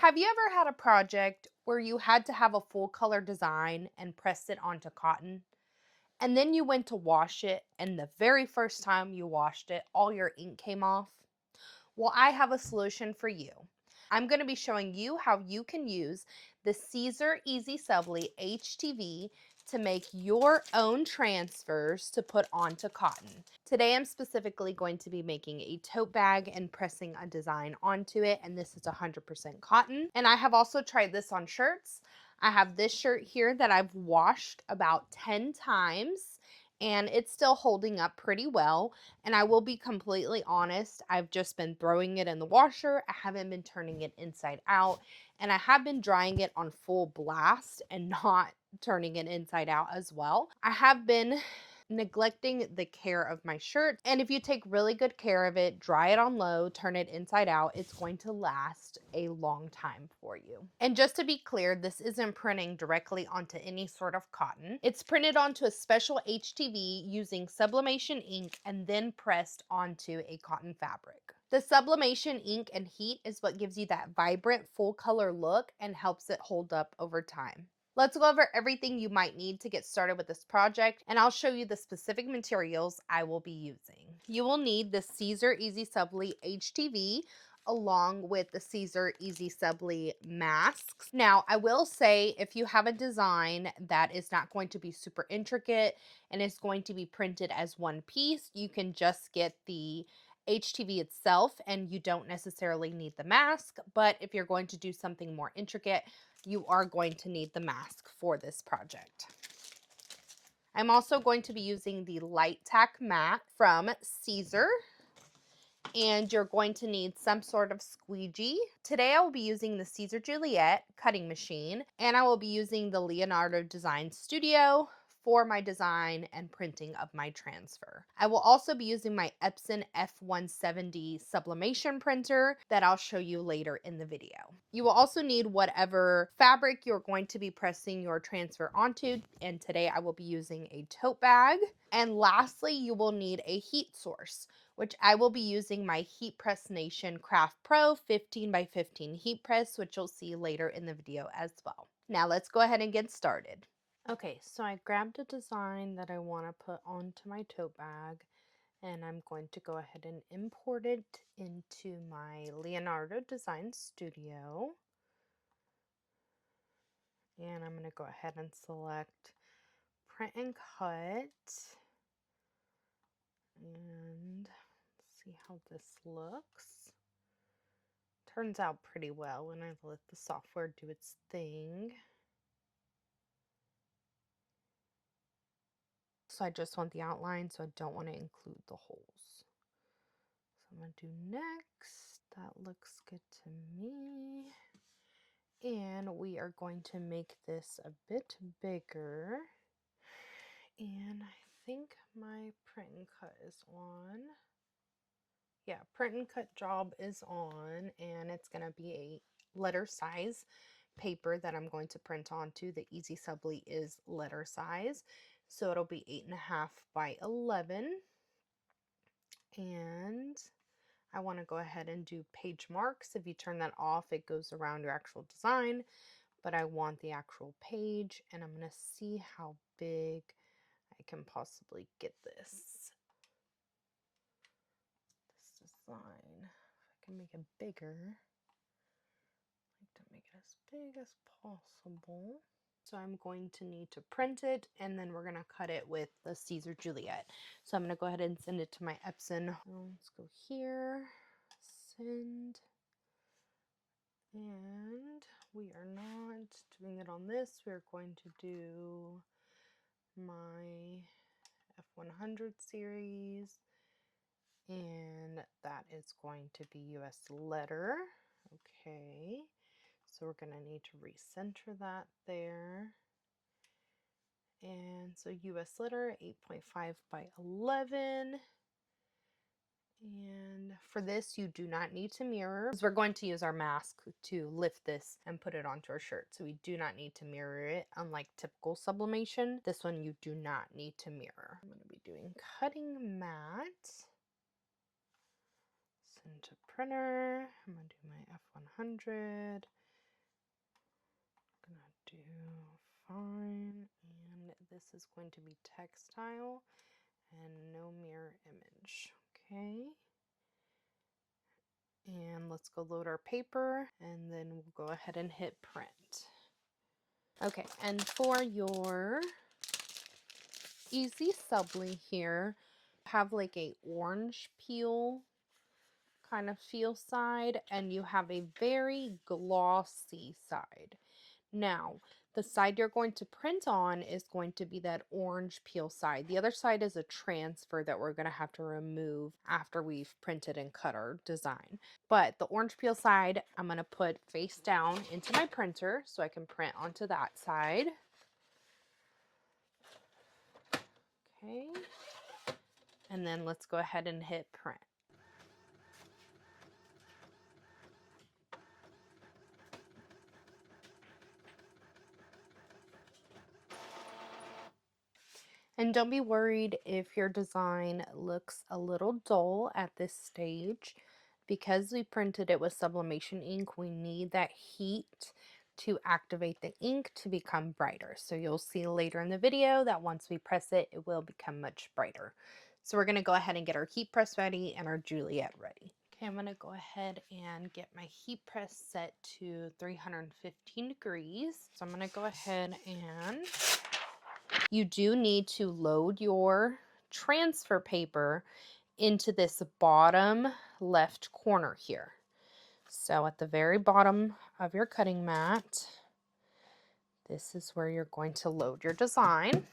Have you ever had a project where you had to have a full color design and pressed it onto cotton? And then you went to wash it, and the very first time you washed it, all your ink came off? Well, I have a solution for you. I'm going to be showing you how you can use the Siser EasySubli HTV to make your own transfers to put onto cotton. Today, I'm specifically going to be making a tote bag and pressing a design onto it, and this is 100% cotton. And I have also tried this on shirts. I have this shirt here that I've washed about 10 times and it's still holding up pretty well. And I will be completely honest, I've just been throwing it in the washer. I haven't been turning it inside out. And I have been drying it on full blast and not turning it inside out as well. I have been neglecting the care of my shirt. And if you take really good care of it, dry it on low, turn it inside out, it's going to last a long time for you. And just to be clear, this isn't printing directly onto any sort of cotton. It's printed onto a special HTV using sublimation ink and then pressed onto a cotton fabric. The sublimation ink and heat is what gives you that vibrant full color look and helps it hold up over time. Let's go over everything you might need to get started with this project, and I'll show you the specific materials I will be using. You will need the Siser EasySubli HTV along with the Siser EasySubli masks. Now, I will say if you have a design that is not going to be super intricate and is going to be printed as one piece, you can just get the HTV itself and you don't necessarily need the mask. But if you're going to do something more intricate, you are going to need the mask for this project. I'm also going to be using the light tack mat from Siser, and you're going to need some sort of squeegee. Today I will be using the Siser Juliet cutting machine, and I will be using the Leonardo Design Studio for my design and printing of my transfer. I will also be using my Epson F170 sublimation printer that I'll show you later in the video. You will also need whatever fabric you're going to be pressing your transfer onto, and today I will be using a tote bag. And lastly, you will need a heat source, which I will be using my Heat Press Nation Craft Pro 15 by 15 heat press, which you'll see later in the video as well. Now let's go ahead and get started. Okay, so I grabbed a design that I want to put onto my tote bag, and I'm going to go ahead and import it into my Leonardo Design Studio. And I'm going to go ahead and select print and cut. And see how this looks. Turns out pretty well when I let the software do its thing. So I just want the outline, so I don't want to include the holes. So I'm going to do next. That looks good to me. And we are going to make this a bit bigger. And I think my print and cut is on. Yeah, print and cut job is on, and it's going to be a letter size paper that I'm going to print onto. The EasySubli is letter size, so it'll be 8.5 by 11. And I want to go ahead and do page marks. If you turn that off, it goes around your actual design, but I want the actual page, and I'm going to see how big I can possibly get this design. If I can make it bigger, I like to make it as big as possible. So I'm going to need to print it, and then we're going to cut it with the Siser Juliet. So I'm going to go ahead and send it to my Epson. Let's go here, send, and we are not doing it on this. We're going to do my F100 series, and that is going to be US letter. Okay, so we're going to need to recenter that there. And so US letter 8.5 by 11. And for this, you do not need to mirror, because we're going to use our mask to lift this and put it onto our shirt. So we do not need to mirror it, unlike typical sublimation. This one you do not need to mirror. I'm going to be doing cutting mat. Send to printer. I'm going to do my F100. do fine, and this is going to be textile and no mirror image. Okay. And let's go load our paper, and then we'll go ahead and hit print. Okay, and for your EasySubli here, have like a orange peel kind of feel side, and you have a very glossy side. Now, the side you're going to print on is going to be that orange peel side. The other side is a transfer that we're going to have to remove after we've printed and cut our design. But the orange peel side, I'm going to put face down into my printer so I can print onto that side. Okay. And then let's go ahead and hit print. And don't be worried if your design looks a little dull at this stage. Because we printed it with sublimation ink, we need that heat to activate the ink to become brighter. So you'll see later in the video that once we press it, it will become much brighter. So we're going to go ahead and get our heat press ready and our Juliet ready. Okay, I'm going to go ahead and get my heat press set to 315 degrees. So I'm going to go ahead and you do need to load your transfer paper into this bottom left corner here. So at the very bottom of your cutting mat, this is where you're going to load your design.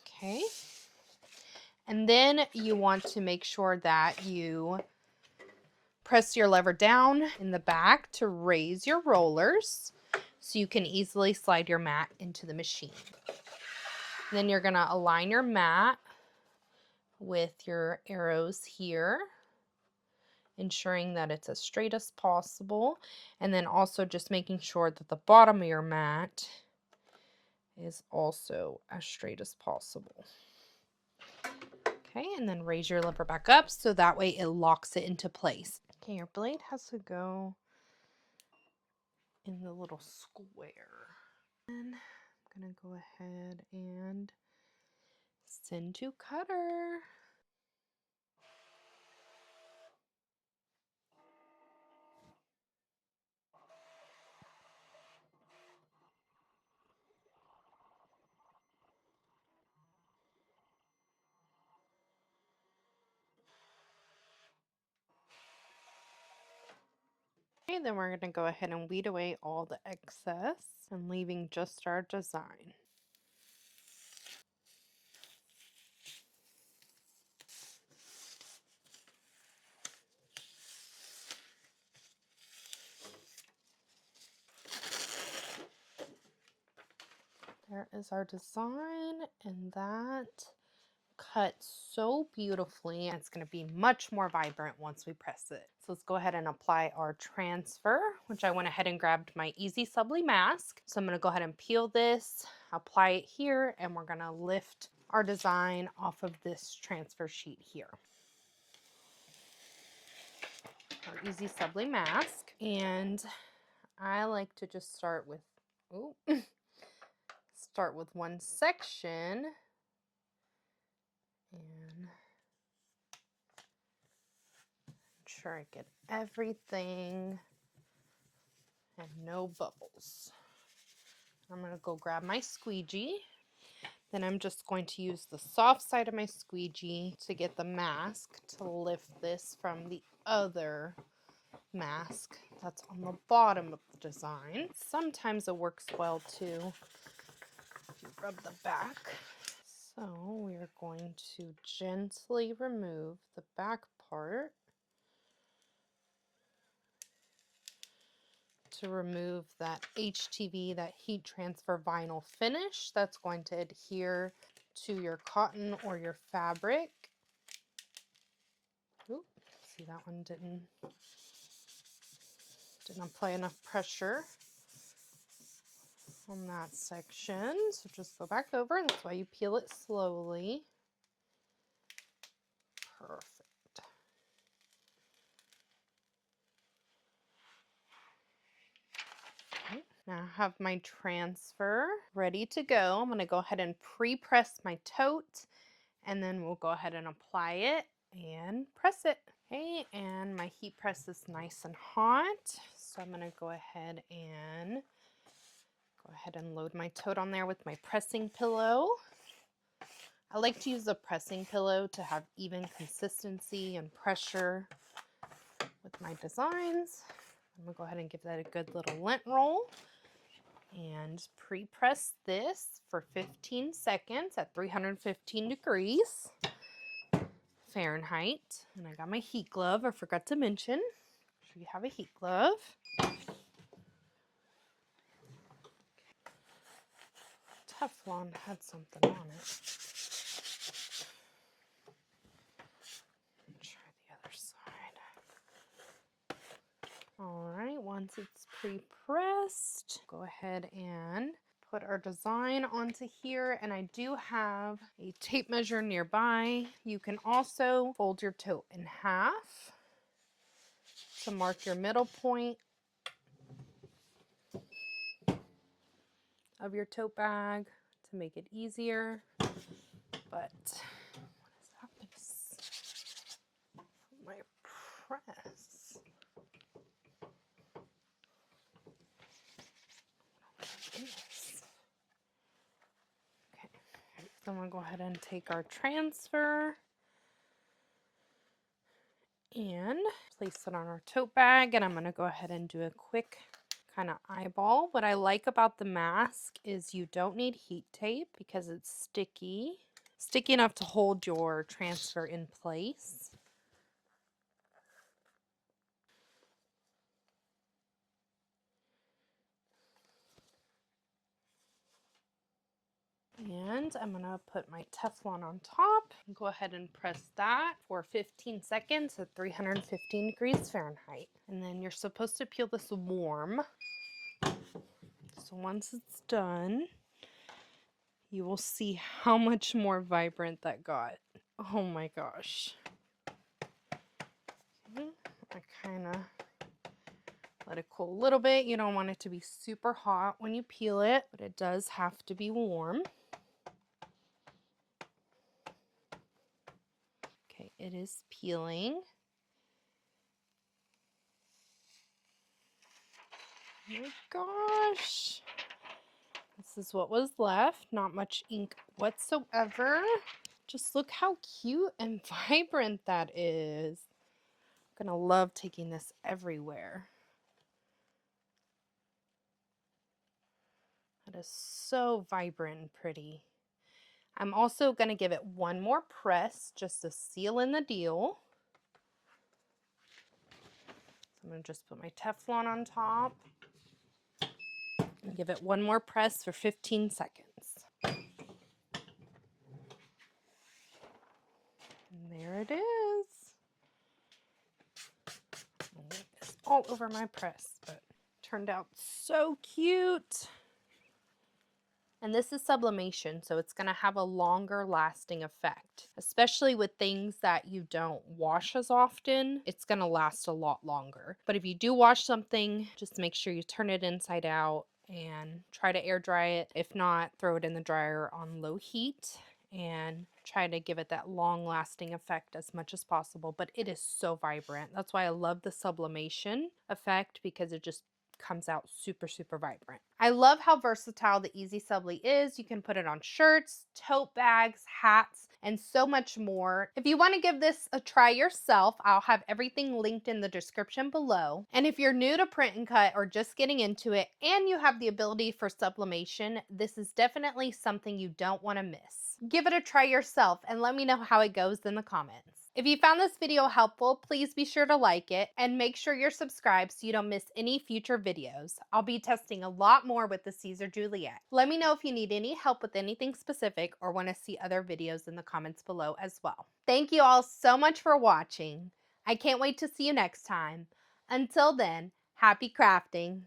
Okay. And then you want to make sure that you press your lever down in the back to raise your rollers so you can easily slide your mat into the machine. Then you're going to align your mat with your arrows here, ensuring that it's as straight as possible, and then also just making sure that the bottom of your mat is also as straight as possible. Okay, and then raise your lever back up so that way it locks it into place. Okay, your blade has to go in the little square. And I'm gonna go ahead and send to cutter. Okay, then we're going to go ahead and weed away all the excess and leaving just our design. There is our design, and that cuts so beautifully. It's going to be much more vibrant once we press it. So let's go ahead and apply our transfer, which I went ahead and grabbed my EasySubli mask. So I'm going to go ahead and peel this, apply it here, and we're going to lift our design off of this transfer sheet here. Our EasySubli mask. And I like to just start with, start with one section and ensure I get everything and no bubbles. I'm going to go grab my squeegee. Then I'm just going to use the soft side of my squeegee to get the mask to lift this from the other mask that's on the bottom of the design. Sometimes it works well too if you rub the back. So we're going to gently remove the back part to remove that HTV, that heat transfer vinyl finish that's going to adhere to your cotton or your fabric. Oop, see, that one didn't apply enough pressure on that section. So just go back over. That's why you peel it slowly. Perfect. Okay. Now I have my transfer ready to go. I'm going to go ahead and pre-press my tote, and then we'll go ahead and apply it and press it. Okay, and my heat press is nice and hot, so I'm going to go ahead and load my tote on there with my pressing pillow. I like to use a pressing pillow to have even consistency and pressure with my designs. I'm going to go ahead and give that a good little lint roll and pre-press this for 15 seconds at 315 degrees Fahrenheit. And I got my heat glove, I forgot to mention. Make sure you have a heat glove. Teflon had something on it. Try the other side. Alright, once it's pre-pressed, go ahead and put our design onto here, and I do have a tape measure nearby. You can also fold your tote in half to mark your middle point of your tote bag to make it easier. But what is happening? My press. Okay, so I'm gonna go ahead and take our transfer and place it on our tote bag, and I'm going to go ahead and do a quick kind of eyeball. What I like about the mask is you don't need heat tape because it's sticky enough to hold your transfer in place. And I'm going to put my Teflon on top and go ahead and press that for 15 seconds at 315 degrees Fahrenheit. And then you're supposed to peel this warm. So once it's done, you will see how much more vibrant that got. Oh my gosh. I kind of let it cool a little bit. You don't want it to be super hot when you peel it, but it does have to be warm. Okay, it is peeling. Oh my gosh. This is what was left. Not much ink whatsoever. Just look how cute and vibrant that is. I'm gonna love taking this everywhere. That is so vibrant and pretty. I'm also gonna give it one more press just to seal in the deal. I'm gonna just put my Teflon on top and give it one more press for 15 seconds. And there it is. It's all over my press, but turned out so cute. And this is sublimation, so it's going to have a longer lasting effect, especially with things that you don't wash as often. It's going to last a lot longer. But if you do wash something, just make sure you turn it inside out and try to air dry it. If not, throw it in the dryer on low heat and try to give it that long lasting effect as much as possible. But it is so vibrant. That's why I love the sublimation effect, because it just comes out super, super vibrant. I love how versatile the EasySubli is. You can put it on shirts, tote bags, hats, and so much more. If you want to give this a try yourself, I'll have everything linked in the description below. And if you're new to print and cut or just getting into it and you have the ability for sublimation, this is definitely something you don't want to miss. Give it a try yourself and let me know how it goes in the comments. If you found this video helpful, please be sure to like it and make sure you're subscribed so you don't miss any future videos. I'll be testing a lot more with the Siser Juliet. Let me know if you need any help with anything specific or want to see other videos in the comments below as well. Thank you all so much for watching. I can't wait to see you next time. Until then, happy crafting.